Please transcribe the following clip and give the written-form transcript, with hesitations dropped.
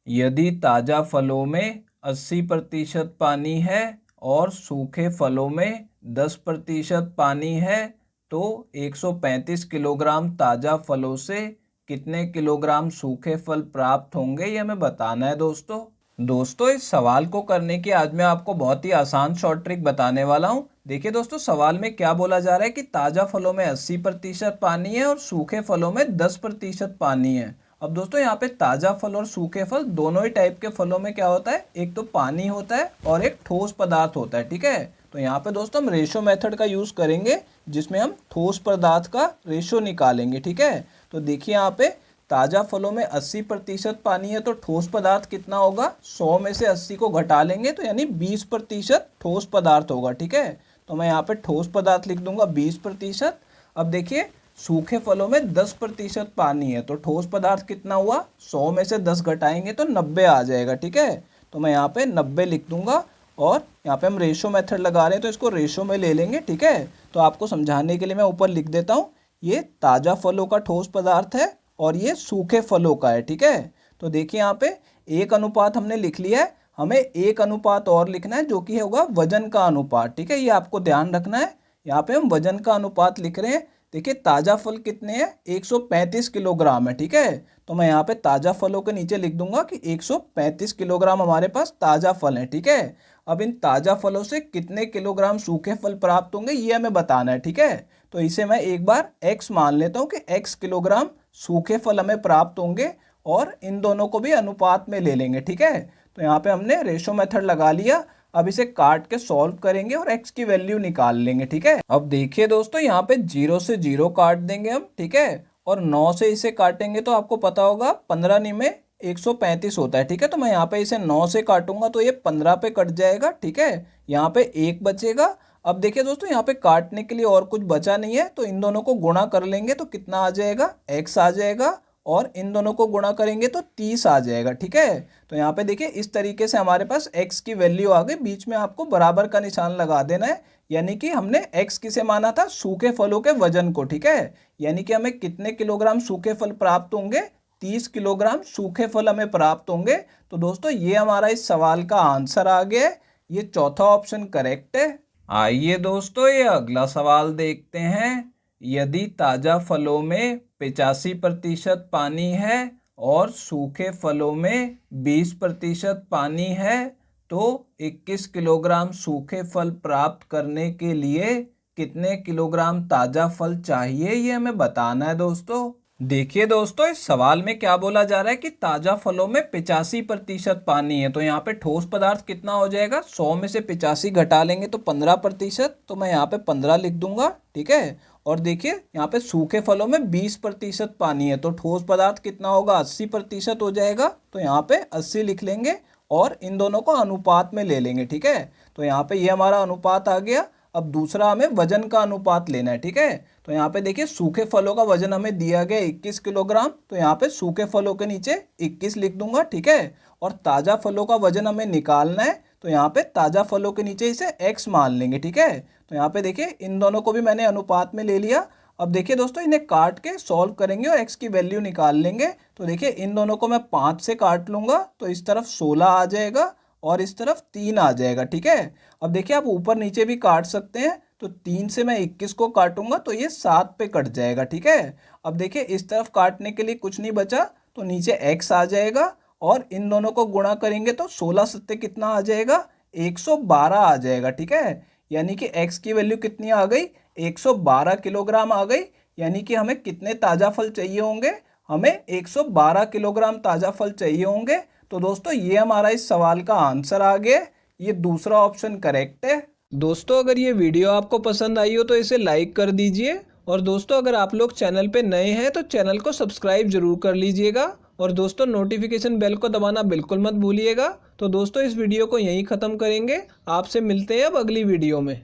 यदि ताज़ा फलों में 80% पानी है और सूखे फलों में 10% पानी है तो 135 किलोग्राम ताज़ा फलों से कितने किलोग्राम सूखे फल प्राप्त होंगे, ये हमें बताना है दोस्तों इस सवाल को करने की आज मैं आपको बहुत ही आसान शॉर्ट ट्रिक बताने वाला हूँ। देखिए दोस्तों, सवाल में क्या बोला जा रहा है कि ताज़ा फलों में 80% पानी है और सूखे फलों में 10% पानी है। अब दोस्तों यहाँ पे ताज़ा फल और सूखे फल दोनों ही टाइप के फलों में क्या होता है, एक तो पानी होता है और एक ठोस पदार्थ होता है। ठीक है, तो यहाँ पे दोस्तों हम रेशो मेथड का यूज़ करेंगे जिसमें हम ठोस पदार्थ का रेशो निकालेंगे। ठीक है, तो देखिए यहाँ पे ताज़ा फलों में 80% पानी है तो ठोस पदार्थ कितना होगा, 100 में से 80 को घटा लेंगे तो यानी 20% ठोस पदार्थ होगा। ठीक है, तो मैं यहाँ पे ठोस पदार्थ लिख दूंगा 20%। अब देखिए सूखे फलों में 10% पानी है तो ठोस पदार्थ कितना हुआ, 100 में से 10 घटाएंगे तो 90 आ जाएगा। ठीक है, तो मैं यहाँ पे 90 लिख दूंगा और यहाँ पे हम रेशो मेथड लगा रहे हैं तो इसको रेशो में ले लेंगे। ठीक है, तो आपको समझाने के लिए मैं ऊपर लिख देता हूँ, ये ताज़ा फलों का ठोस पदार्थ है और ये सूखे फलों का है। ठीक है, तो देखिए यहाँ पे 1 अनुपात हमने लिख लिया है, हमें 1 अनुपात और लिखना है जो कि होगा वजन का अनुपात। ठीक है, ये आपको ध्यान रखना है, यहाँ पे हम वजन का अनुपात लिख रहे हैं। देखिए ताज़ा फल कितने हैं, 135 किलोग्राम है। ठीक है, तो मैं यहाँ पे ताज़ा फलों के नीचे लिख दूंगा कि 135 किलोग्राम हमारे पास ताज़ा फल है। ठीक है, अब इन ताज़ा फलों से कितने किलोग्राम सूखे फल प्राप्त होंगे ये हमें बताना है। ठीक है, तो इसे मैं एक बार x मान लेता हूँ कि x किलोग्राम सूखे फल हमें प्राप्त होंगे और इन दोनों को भी अनुपात में ले लेंगे। ठीक है, तो यहाँ पे हमने रेशो मेथड लगा लिया। अब इसे काट के सॉल्व करेंगे और x की वैल्यू निकाल लेंगे। ठीक है, अब देखिए दोस्तों यहाँ पे 0 से 0 काट देंगे हम। ठीक है, और 9 से इसे काटेंगे तो आपको पता होगा 15 नी में 135 होता है। ठीक है, तो मैं यहाँ पे इसे 9 से काटूंगा तो ये 15 पे कट जाएगा। ठीक है, यहाँ पे 1 बचेगा। अब देखिए दोस्तों यहाँ पे काटने के लिए और कुछ बचा नहीं है तो इन दोनों को गुणा कर लेंगे तो कितना आ जाएगा, x आ जाएगा और इन दोनों को गुणा करेंगे तो 30 आ जाएगा। ठीक है, तो यहाँ पे देखिए इस तरीके से हमारे पास x की वैल्यू आ गई। बीच में आपको बराबर का निशान लगा देना है, यानी कि हमने x किसे माना था, सूखे फलों के वजन को। ठीक है, यानी कि हमें कितने किलोग्राम सूखे फल प्राप्त होंगे, 30 किलोग्राम सूखे फल हमें प्राप्त होंगे। तो दोस्तों ये हमारा इस सवाल का आंसर आ गया, ये चौथा ऑप्शन करेक्ट है। आइए दोस्तों ये अगला सवाल देखते हैं। यदि ताज़ा फलों में 85% पानी है और सूखे फलों में 20% पानी है तो 21 किलोग्राम सूखे फल प्राप्त करने के लिए कितने किलोग्राम ताज़ा फल चाहिए, ये हमें बताना है दोस्तों। देखिए दोस्तों इस सवाल में क्या बोला जा रहा है कि ताज़ा फलों में 85% पानी है तो यहाँ पे ठोस पदार्थ कितना हो जाएगा, 100 में से 85 घटा लेंगे तो 15%, तो मैं यहाँ पे 15 लिख दूंगा। ठीक है, और देखिए यहाँ पे सूखे फलों में 20% पानी है तो ठोस पदार्थ कितना होगा, 80% हो जाएगा, तो यहाँ पे 80 लिख लेंगे और इन दोनों को अनुपात में ले लेंगे। ठीक है, तो यहाँ पे ये हमारा अनुपात आ गया। अब दूसरा हमें वजन का अनुपात लेना है। ठीक है, तो यहाँ पे देखिए सूखे फलों का वजन हमें दिया गया 21 किलोग्राम, तो यहाँ पे सूखे फलों के नीचे 21 लिख दूंगा। ठीक है, और ताज़ा फलों का वजन हमें निकालना है तो यहाँ पे ताज़ा फलों के नीचे इसे x मान लेंगे। ठीक है, तो यहाँ पे देखिए इन दोनों को भी मैंने अनुपात में ले लिया। अब देखिए दोस्तों इन्हें काट के सॉल्व करेंगे और x की वैल्यू निकाल लेंगे। तो देखिए इन दोनों को मैं 5 से काट लूंगा तो इस तरफ 16 आ जाएगा और इस तरफ 3 आ जाएगा। ठीक है, अब देखिए आप ऊपर नीचे भी काट सकते हैं, तो 3 से मैं 21 को काटूंगा तो ये 7 पे कट जाएगा। ठीक है, अब देखिए इस तरफ काटने के लिए कुछ नहीं बचा तो नीचे x आ जाएगा और इन दोनों को गुणा करेंगे तो 16 सत्ते कितना आ जाएगा, 112 आ जाएगा। ठीक है, यानी कि x की वैल्यू कितनी आ गई, 112 किलोग्राम आ गई। यानी कि हमें कितने ताज़ा फल चाहिए होंगे, हमें 112 किलोग्राम ताज़ा फल चाहिए होंगे। तो दोस्तों ये हमारा इस सवाल का आंसर आ गया, ये दूसरा ऑप्शन करेक्ट है। दोस्तों अगर ये वीडियो आपको पसंद आई हो तो इसे लाइक कर दीजिए और दोस्तों अगर आप लोग चैनल पे नए हैं तो चैनल को सब्सक्राइब जरूर कर लीजिएगा और दोस्तों नोटिफिकेशन बेल को दबाना बिल्कुल मत भूलिएगा। तो दोस्तों इस वीडियो को यहीं ख़त्म करेंगे, आपसे मिलते हैं अब अगली वीडियो में।